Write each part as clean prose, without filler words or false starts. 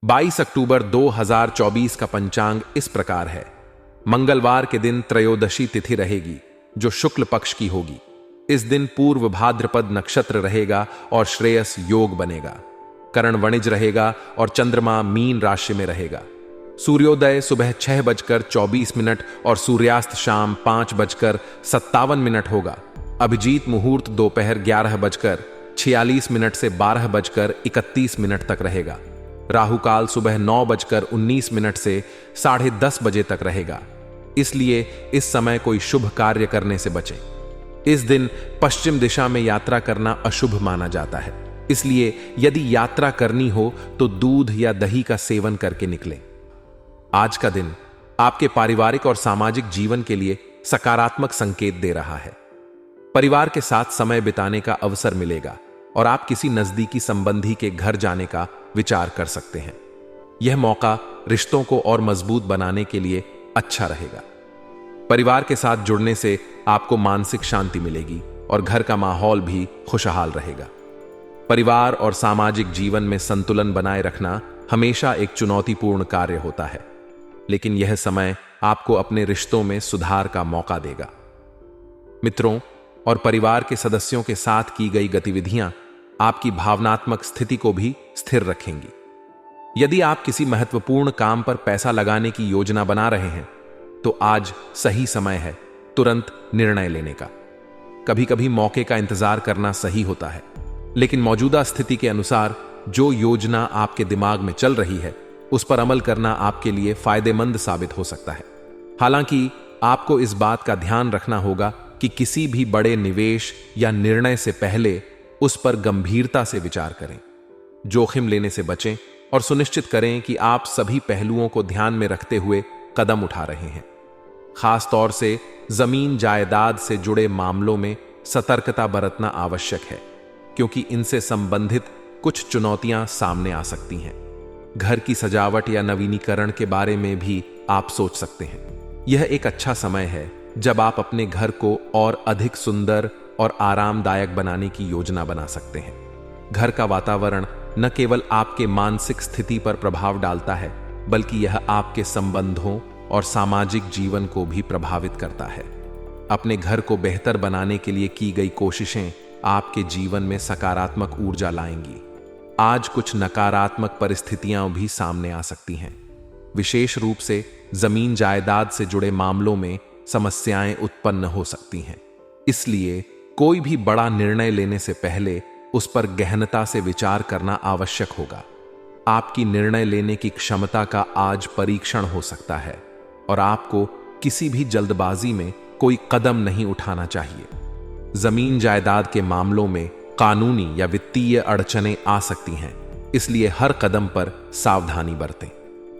22 अक्टूबर 2024 का पंचांग इस प्रकार है। मंगलवार के दिन त्रयोदशी तिथि रहेगी जो शुक्ल पक्ष की होगी। इस दिन पूर्व भाद्रपद नक्षत्र रहेगा और श्रेयस योग बनेगा। करण वणिज रहेगा और चंद्रमा मीन राशि में रहेगा। सूर्योदय सुबह 6:24 और सूर्यास्त शाम 5:57 होगा। अभिजीत मुहूर्त दोपहर 11:46 से 12:31 तक रहेगा। राहु काल सुबह 9:19 से 10:30 बजे तक रहेगा। इसलिए इस समय कोई शुभ कार्य करने से बचें। इस दिन पश्चिम दिशा में यात्रा करना अशुभ माना जाता है, इसलिए यदि यात्रा करनी हो तो दूध या दही का सेवन करके निकलें। आज का दिन आपके पारिवारिक और सामाजिक जीवन के लिए सकारात्मक संकेत दे रहा है। परिवार के साथ समय बिताने का अवसर मिलेगा और आप किसी नजदीकी संबंधी के घर जाने का विचार कर सकते हैं। यह मौका रिश्तों को और मजबूत बनाने के लिए अच्छा रहेगा। परिवार के साथ जुड़ने से आपको मानसिक शांति मिलेगी और घर का माहौल भी खुशहाल रहेगा। परिवार और सामाजिक जीवन में संतुलन बनाए रखना हमेशा एक चुनौतीपूर्ण कार्य होता है, लेकिन यह समय आपको अपने रिश्तों में सुधार का मौका देगा। मित्रों और परिवार के सदस्यों के साथ की गई गतिविधियां आपकी भावनात्मक स्थिति को भी स्थिर रखेंगी। यदि आप किसी महत्वपूर्ण काम पर पैसा लगाने की योजना बना रहे हैं तो आज सही समय है तुरंत निर्णय लेने का। कभी कभी मौके का इंतजार करना सही होता है, लेकिन मौजूदा स्थिति के अनुसार जो योजना आपके दिमाग में चल रही है उस पर अमल करना आपके लिए फायदेमंद साबित हो सकता है। हालांकि आपको इस बात का ध्यान रखना होगा कि किसी भी बड़े निवेश या निर्णय से पहले उस पर गंभीरता से विचार करें। जोखिम लेने से बचें और सुनिश्चित करें कि आप सभी पहलुओं को ध्यान में रखते हुए कदम उठा रहे हैं। खास तौर से जमीन जायदाद से जुड़े मामलों में सतर्कता बरतना आवश्यक है, क्योंकि इनसे संबंधित कुछ चुनौतियां सामने आ सकती हैं। घर की सजावट या नवीनीकरण के बारे में भी आप सोच सकते हैं। यह एक अच्छा समय है जब आप अपने घर को और अधिक सुंदर और आरामदायक बनाने की योजना बना सकते हैं। घर का वातावरण न केवल आपके मानसिक स्थिति पर प्रभाव डालता है, बल्कि यह आपके संबंधों और सामाजिक जीवन को भी प्रभावित करता है। अपने घर को बेहतर बनाने के लिए की गई कोशिशें आपके जीवन में सकारात्मक ऊर्जा लाएंगी। आज कुछ नकारात्मक परिस्थितियां भी सामने आ सकती हैं। विशेष रूप से जमीन जायदाद से जुड़े मामलों में समस्याएं उत्पन्न हो सकती हैं। इसलिए कोई भी बड़ा निर्णय लेने से पहले उस पर गहनता से विचार करना आवश्यक होगा। आपकी निर्णय लेने की क्षमता का आज परीक्षण हो सकता है और आपको किसी भी जल्दबाजी में कोई कदम नहीं उठाना चाहिए। जमीन जायदाद के मामलों में कानूनी या वित्तीय अड़चनें आ सकती हैं, इसलिए हर कदम पर सावधानी बरतें।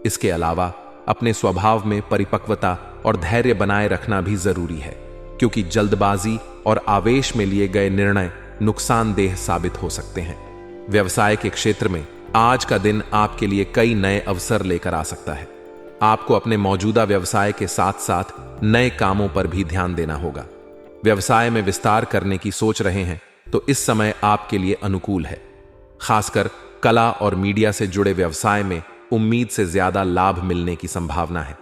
इसके अलावा अपने स्वभाव में परिपक्वता और धैर्य बनाए रखना भी जरूरी है, क्योंकि जल्दबाजी और आवेश में लिए गए निर्णय नुकसानदेह साबित हो सकते हैं। व्यवसाय के क्षेत्र में आज का दिन आपके लिए कई नए अवसर लेकर आ सकता है। आपको अपने मौजूदा व्यवसाय के साथ साथ नए कामों पर भी ध्यान देना होगा। व्यवसाय में विस्तार करने की सोच रहे हैं तो इस समय आपके लिए अनुकूल है। खासकर कला और मीडिया से जुड़े व्यवसाय में उम्मीद से ज्यादा लाभ मिलने की संभावना है।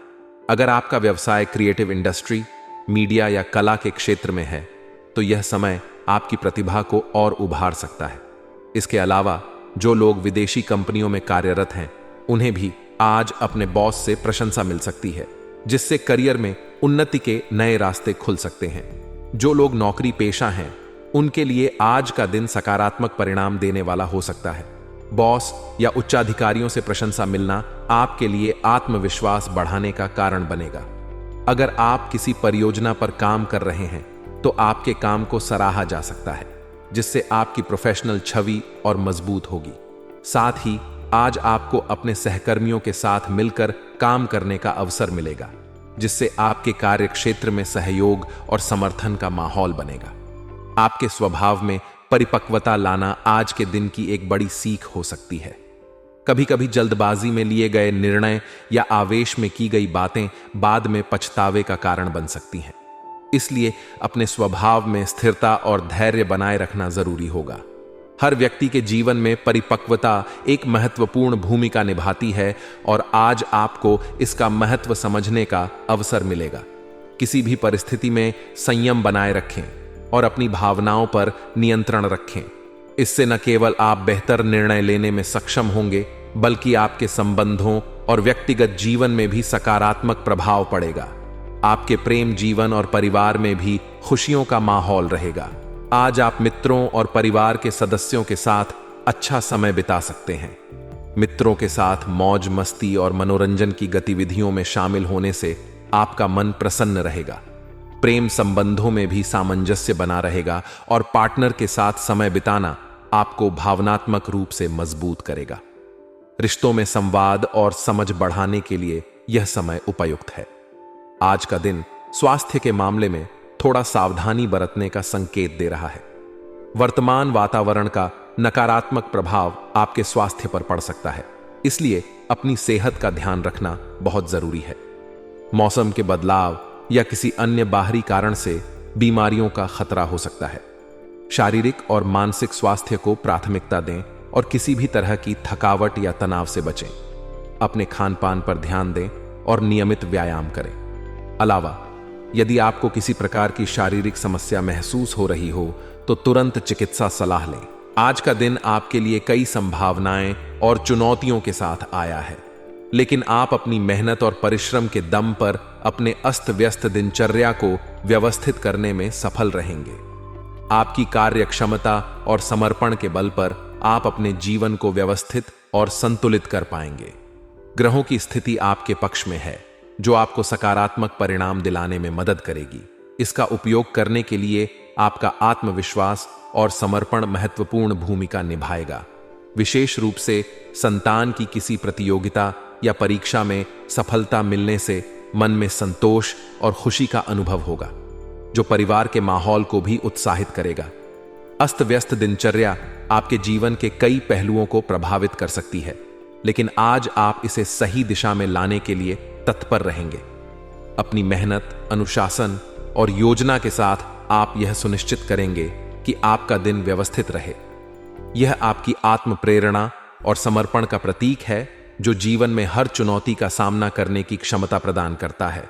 अगर आपका व्यवसाय क्रिएटिव इंडस्ट्री, मीडिया या कला के क्षेत्र में है तो यह समय आपकी प्रतिभा को और उभार सकता है। इसके अलावा जो लोग विदेशी कंपनियों में कार्यरत हैं उन्हें भी आज अपने बॉस से प्रशंसा मिल सकती है, जिससे करियर में उन्नति के नए रास्ते खुल सकते हैं। जो लोग नौकरी पेशा हैं उनके लिए आज का दिन सकारात्मक परिणाम देने वाला हो सकता है। बॉस या उच्चाधिकारियों से प्रशंसा मिलना आपके लिए आत्मविश्वास बढ़ाने का कारण बनेगा। अगर आप किसी परियोजना पर काम कर रहे हैं तो आपके काम को सराहा जा सकता है, जिससे आपकी प्रोफेशनल छवि और मजबूत होगी। साथ ही आज आपको अपने सहकर्मियों के साथ मिलकर काम करने का अवसर मिलेगा, जिससे आपके कार्य क्षेत्र में सहयोग और समर्थन का माहौल बनेगा। आपके स्वभाव में परिपक्वता लाना आज के दिन की एक बड़ी सीख हो सकती है। कभी कभी जल्दबाजी में लिए गए निर्णय या आवेश में की गई बातें बाद में पछतावे का कारण बन सकती हैं। इसलिए अपने स्वभाव में स्थिरता और धैर्य बनाए रखना जरूरी होगा। हर व्यक्ति के जीवन में परिपक्वता एक महत्वपूर्ण भूमिका निभाती है और आज आपको इसका महत्व समझने का अवसर मिलेगा। किसी भी परिस्थिति में संयम बनाए रखें और अपनी भावनाओं पर नियंत्रण रखें। इससे न केवल आप बेहतर निर्णय लेने में सक्षम होंगे, बल्कि आपके संबंधों और व्यक्तिगत जीवन में भी सकारात्मक प्रभाव पड़ेगा। आपके प्रेम जीवन और परिवार में भी खुशियों का माहौल रहेगा। आज आप मित्रों और परिवार के सदस्यों के साथ अच्छा समय बिता सकते हैं। मित्रों के साथ मौज मस्ती और मनोरंजन की गतिविधियों में शामिल होने से आपका मन प्रसन्न रहेगा। प्रेम संबंधों में भी सामंजस्य बना रहेगा और पार्टनर के साथ समय बिताना आपको भावनात्मक रूप से मजबूत करेगा। रिश्तों में संवाद और समझ बढ़ाने के लिए यह समय उपयुक्त है। आज का दिन स्वास्थ्य के मामले में थोड़ा सावधानी बरतने का संकेत दे रहा है। वर्तमान वातावरण का नकारात्मक प्रभाव आपके स्वास्थ्य पर पड़ सकता है, इसलिए अपनी सेहत का ध्यान रखना बहुत जरूरी है। मौसम के बदलाव या किसी अन्य बाहरी कारण से बीमारियों का खतरा हो सकता है। शारीरिक और मानसिक स्वास्थ्य को प्राथमिकता दें और किसी भी तरह की थकावट या तनाव से बचें। अपने खान पान पर ध्यान दें और नियमित व्यायाम करें। अलावा यदि आपको किसी प्रकार की शारीरिक समस्या महसूस हो रही हो तो तुरंत चिकित्सा सलाह लें। आज का दिन आपके लिए कई संभावनाएं और चुनौतियों के साथ आया है, लेकिन आप अपनी मेहनत और परिश्रम के दम पर अपने अस्त व्यस्त दिनचर्या को व्यवस्थित करने में सफल रहेंगे। आपकी कार्य क्षमता और समर्पण के बल पर आप अपने जीवन को व्यवस्थित और संतुलित कर पाएंगे। ग्रहों की स्थिति आपके पक्ष में है, जो आपको सकारात्मक परिणाम दिलाने में मदद करेगी। इसका उपयोग करने के लिए आपका आत्मविश्वास और समर्पण महत्वपूर्ण भूमिका निभाएगा। विशेष रूप से संतान की किसी प्रतियोगिता या परीक्षा में सफलता मिलने से मन में संतोष और खुशी का अनुभव होगा, जो परिवार के माहौल को भी उत्साहित करेगा। अस्त व्यस्त दिनचर्या आपके जीवन के कई पहलुओं को प्रभावित कर सकती है, लेकिन आज आप इसे सही दिशा में लाने के लिए तत्पर रहेंगे। अपनी मेहनत, अनुशासन और योजना के साथ आप यह सुनिश्चित करेंगे कि आपका दिन व्यवस्थित रहे। यह आपकी आत्म प्रेरणा और समर्पण का प्रतीक है, जो जीवन में हर चुनौती का सामना करने की क्षमता प्रदान करता है।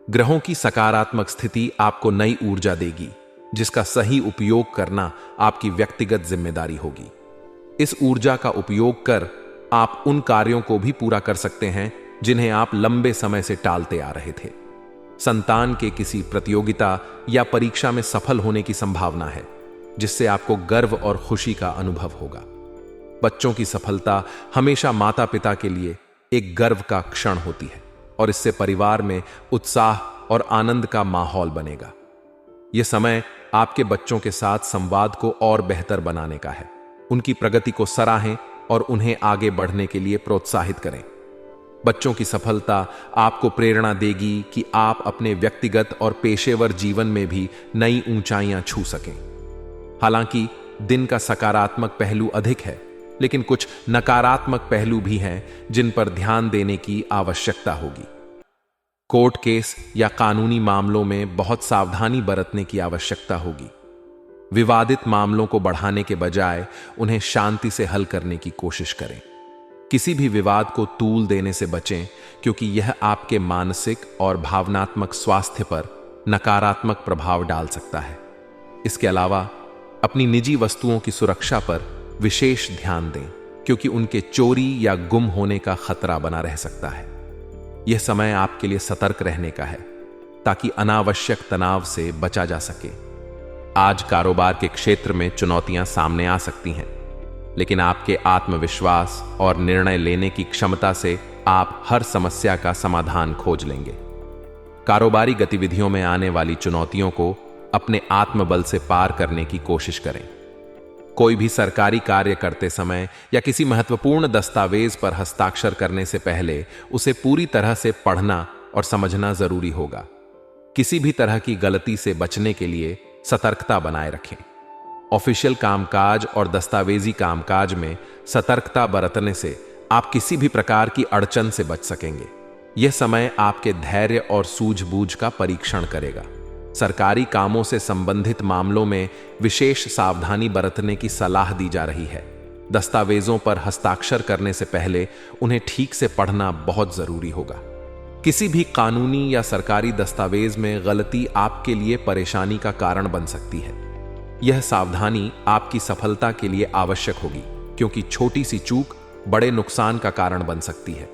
ग्रहों की सकारात्मक स्थिति आपको नई ऊर्जा देगी, जिसका सही उपयोग करना आपकी व्यक्तिगत जिम्मेदारी होगी। इस ऊर्जा का उपयोग कर आप उन कार्यों को भी पूरा कर सकते हैं जिन्हें आप लंबे समय से टालते आ रहे थे। संतान के किसी प्रतियोगिता या परीक्षा में सफल होने की संभावना है, जिससे आपको गर्व और खुशी का अनुभव होगा। बच्चों की सफलता हमेशा माता पिता के लिए एक गर्व का क्षण होती है और इससे परिवार में उत्साह और आनंद का माहौल बनेगा। यह समय आपके बच्चों के साथ संवाद को और बेहतर बनाने का है। उनकी प्रगति को सराहें और उन्हें आगे बढ़ने के लिए प्रोत्साहित करें। बच्चों की सफलता आपको प्रेरणा देगी कि आप अपने व्यक्तिगत और पेशेवर जीवन में भी नई ऊंचाइयां छू सकें। हालांकि दिन का सकारात्मक पहलू अधिक है, लेकिन कुछ नकारात्मक पहलू भी हैं जिन पर ध्यान देने की आवश्यकता होगी। कोर्ट केस या कानूनी मामलों में बहुत सावधानी बरतने की आवश्यकता होगी। विवादित मामलों को बढ़ाने के बजाय उन्हें शांति से हल करने की कोशिश करें। किसी भी विवाद को तूल देने से बचें, क्योंकि यह आपके मानसिक और भावनात्मक स्वास्थ्य पर नकारात्मक प्रभाव डाल सकता है। इसके अलावा अपनी निजी वस्तुओं की सुरक्षा पर विशेष ध्यान दें, क्योंकि उनके चोरी या गुम होने का खतरा बना रह सकता है। यह समय आपके लिए सतर्क रहने का है, ताकि अनावश्यक तनाव से बचा जा सके। आज कारोबार के क्षेत्र में चुनौतियां सामने आ सकती हैं, लेकिन आपके आत्मविश्वास और निर्णय लेने की क्षमता से आप हर समस्या का समाधान खोज लेंगे। कारोबारी गतिविधियों में आने वाली चुनौतियों को अपने आत्मबल से पार करने की कोशिश करें। कोई भी सरकारी कार्य करते समय या किसी महत्वपूर्ण दस्तावेज पर हस्ताक्षर करने से पहले उसे पूरी तरह से पढ़ना और समझना जरूरी होगा। किसी भी तरह की गलती से बचने के लिए सतर्कता बनाए रखें। ऑफिशियल कामकाज और दस्तावेजी कामकाज में सतर्कता बरतने से आप किसी भी प्रकार की अड़चन से बच सकेंगे। यह समय आपके धैर्य और सूझबूझ का परीक्षण करेगा। सरकारी कामों से संबंधित मामलों में विशेष सावधानी बरतने की सलाह दी जा रही है। दस्तावेजों पर हस्ताक्षर करने से पहले उन्हें ठीक से पढ़ना बहुत जरूरी होगा। किसी भी कानूनी या सरकारी दस्तावेज में गलती आपके लिए परेशानी का कारण बन सकती है। यह सावधानी आपकी सफलता के लिए आवश्यक होगी, क्योंकि छोटी सी चूक बड़े नुकसान का कारण बन सकती है।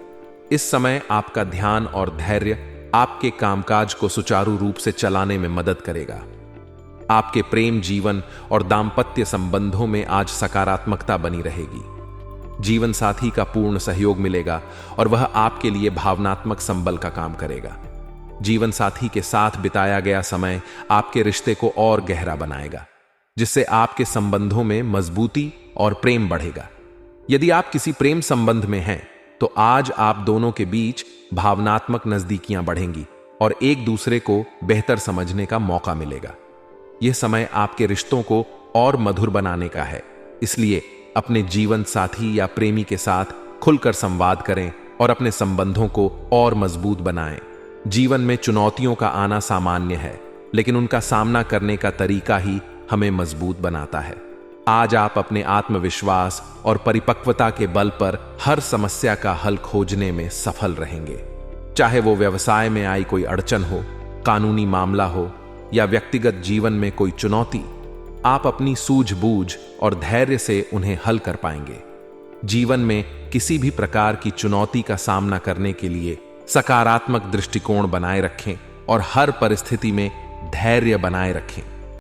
इस समय आपका ध्यान और धैर्य आपके कामकाज को सुचारू रूप से चलाने में मदद करेगा। आपके प्रेम जीवन और दाम्पत्य संबंधों में आज सकारात्मकता बनी रहेगी। जीवन साथी का पूर्ण सहयोग मिलेगा और वह आपके लिए भावनात्मक संबल का काम करेगा। जीवन साथी के साथ बिताया गया समय आपके रिश्ते को और गहरा बनाएगा, जिससे आपके संबंधों में मजबूती और प्रेम बढ़ेगा। यदि आप किसी प्रेम संबंध में हैं, तो आज आप दोनों के बीच भावनात्मक नजदीकियां बढ़ेंगी और एक दूसरे को बेहतर समझने का मौका मिलेगा। यह समय आपके रिश्तों को और मधुर बनाने का है, इसलिए अपने जीवन साथी या प्रेमी के साथ खुलकर संवाद करें और अपने संबंधों को और मजबूत बनाएं। जीवन में चुनौतियों का आना सामान्य है, लेकिन उनका सामना करने का तरीका ही हमें मजबूत बनाता है। आज आप अपने आत्मविश्वास और परिपक्वता के बल पर हर समस्या का हल खोजने में सफल रहेंगे। चाहे वो व्यवसाय में आई कोई अड़चन हो, कानूनी मामला हो या व्यक्तिगत जीवन में कोई चुनौती, आप अपनी सूझबूझ और धैर्य से उन्हें हल कर पाएंगे। जीवन में किसी भी प्रकार की चुनौती का सामना करने के लिए सकारात्मक दृष्टिकोण बनाए रखें और हर परिस्थिति में धैर्य बनाए रखें।